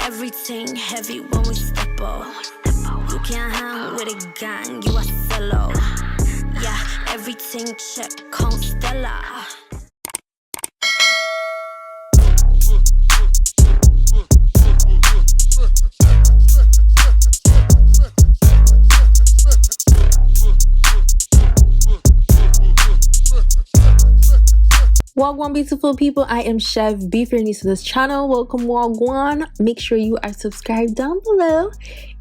Everything heavy when we step up. You can't hang with a gang, you a fellow. Yeah, everything check, Constella. Wagwan beautiful people, I am Chef B. If you're new to this channel, welcome Wagwan. Make sure you are subscribed down below.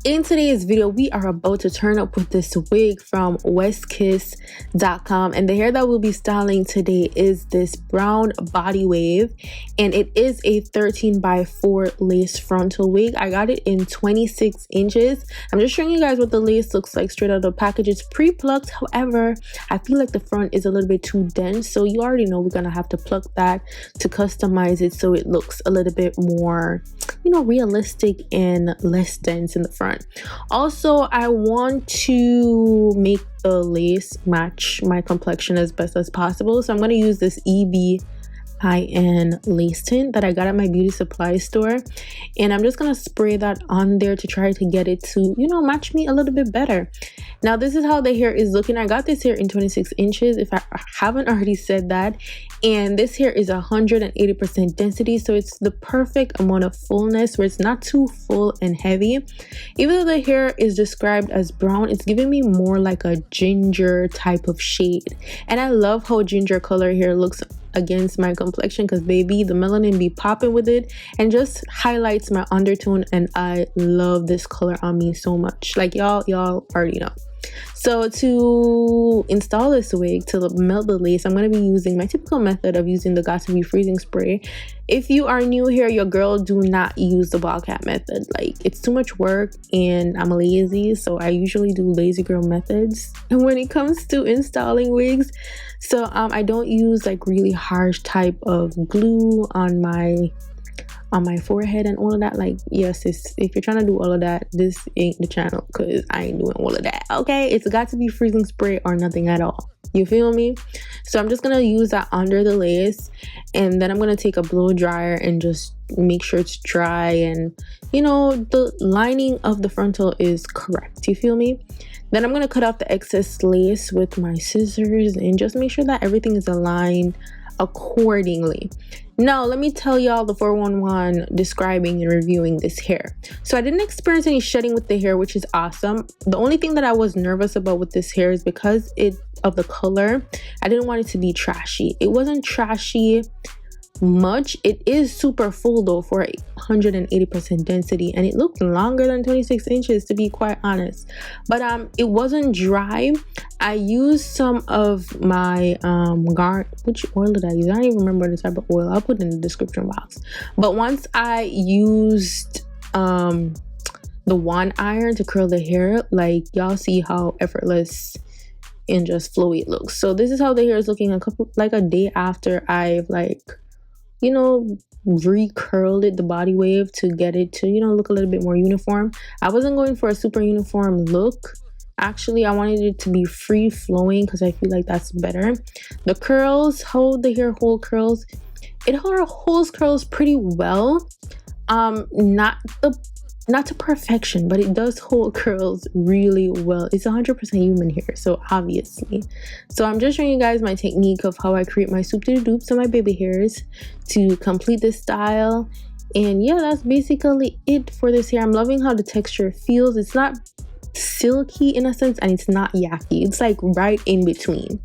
In today's video, we are about to turn up with this wig from westkiss.com, and the hair that we'll be styling today is this brown body wave, and it is a 13x4 lace frontal wig. I got it in 26 inches. I'm just showing you guys what the lace looks like straight out of the package. It's pre-plucked, however I feel like the front is a little bit too dense, so you already know we're gonna have to pluck that to customize it so it looks a little bit more, you know, realistic and less dense in the front. Also, I want to make the lace match my complexion as best as possible, so I'm going to use this EBIN lace tint that I got at my beauty supply store, and I'm just going to spray that on there to try to get it to, you know, match me a little bit better. Now, this is how the hair is looking. I got this hair in 26 inches, if I haven't already said that, and this hair is 180% density, so it's the perfect amount of fullness where it's not too full and heavy. Even though the hair is described as brown, it's giving me more like a ginger type of shade, and I love how ginger color hair looks against my complexion, because baby, the melanin be popping with it and just highlights my undertone, and I love this color on me so much. Like y'all already know. So to install this wig, to melt the lace, I'm going to be using my typical method of using the Got to Be freezing spray. If you are new here, your girl, do not use the ball cap method. Like, it's too much work and I'm lazy, so I usually do lazy girl methods. And when it comes to installing wigs, so I don't use like really harsh type of glue on my forehead and all of that. Like, yes, if you're trying to do all of that, this ain't the channel, because I ain't doing all of that. Okay, it's got to be freezing spray or nothing at all. You feel me? So I'm just gonna use that under the lace, and then I'm gonna take a blow dryer and just make sure it's dry, and you know, the lining of the frontal is correct. You feel me? Then I'm gonna cut off the excess lace with my scissors and just make sure that everything is aligned accordingly. Now let me tell y'all the 411 describing and reviewing this hair. So I didn't experience any shedding with the hair, which is awesome. The only thing that I was nervous about with this hair is because of the color. I didn't want it to be trashy. It wasn't trashy much. It is super full though for 180% density, and it looked longer than 26 inches to be quite honest. But it wasn't dry. I used some of my which oil did I use? I don't even remember the type of oil. I'll put it in the description box. But once I used the wand iron to curl the hair, like y'all see how effortless and just flowy it looks. So this is how the hair is looking a day after I've, like, you know, recurled it, the body wave, to get it to, you know, look a little bit more uniform. I wasn't going for a super uniform look. Actually, I wanted it to be free flowing because I feel like that's better. The curls, how the hair hold curls, it holds curls pretty well. Not to perfection, but it does hold curls really well. It's 100% human hair, so obviously. So I'm just showing you guys my technique of how I create my soup to the dupes on my baby hairs to complete this style. And yeah, that's basically it for this hair. I'm loving how the texture feels. It's not silky in a sense, and it's not yucky. It's like right in between.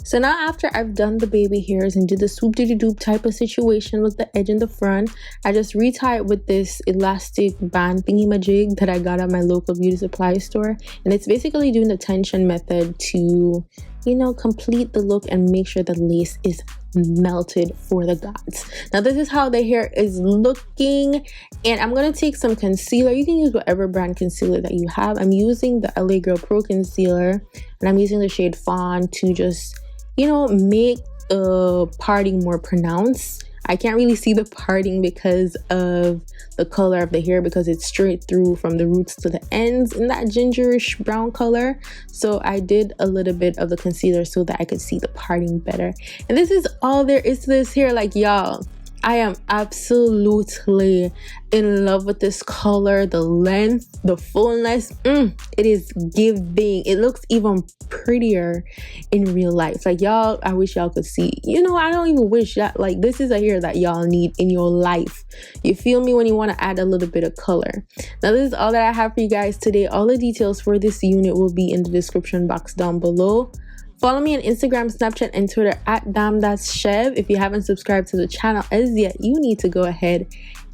So now after I've done the baby hairs and did the swoop diddy doop type of situation with the edge in the front, I just retie it with this elastic band thingy majig that I got at my local beauty supply store. And it's basically doing the tension method to you know, complete the look and make sure the lace is melted for the gods. Now this is how the hair is looking, and I'm gonna take some concealer. You can use whatever brand concealer that you have. I'm using the LA Girl Pro concealer, and I'm using the shade Fawn to just, you know, make the parting more pronounced. I can't really see the parting because of the color of the hair, because it's straight through from the roots to the ends in that gingerish brown color. So I did a little bit of the concealer so that I could see the parting better. And this is all there is to this hair. Like, y'all, I am absolutely in love with this color, the length, the fullness. It is giving. It looks even prettier in real life. Like, y'all, I wish y'all could see. You know, I don't even wish that. Like, this is a hair that y'all need in your life. You feel me? When you want to add a little bit of color. Now, this is all that I have for you guys today. All the details for this unit will be in the description box down below. Follow me on Instagram, Snapchat, and Twitter at damthatschev. If you haven't subscribed to the channel as yet, you need to go ahead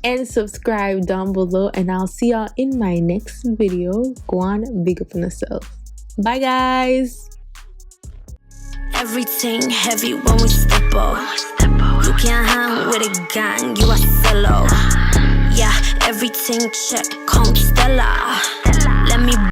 and subscribe down below. And I'll see y'all in my next video. Go on, big up on yourself. Bye, guys. Everything heavy when we step up. You can't hang with a gang, you a solo. Yeah, everything check, come Stella. Let me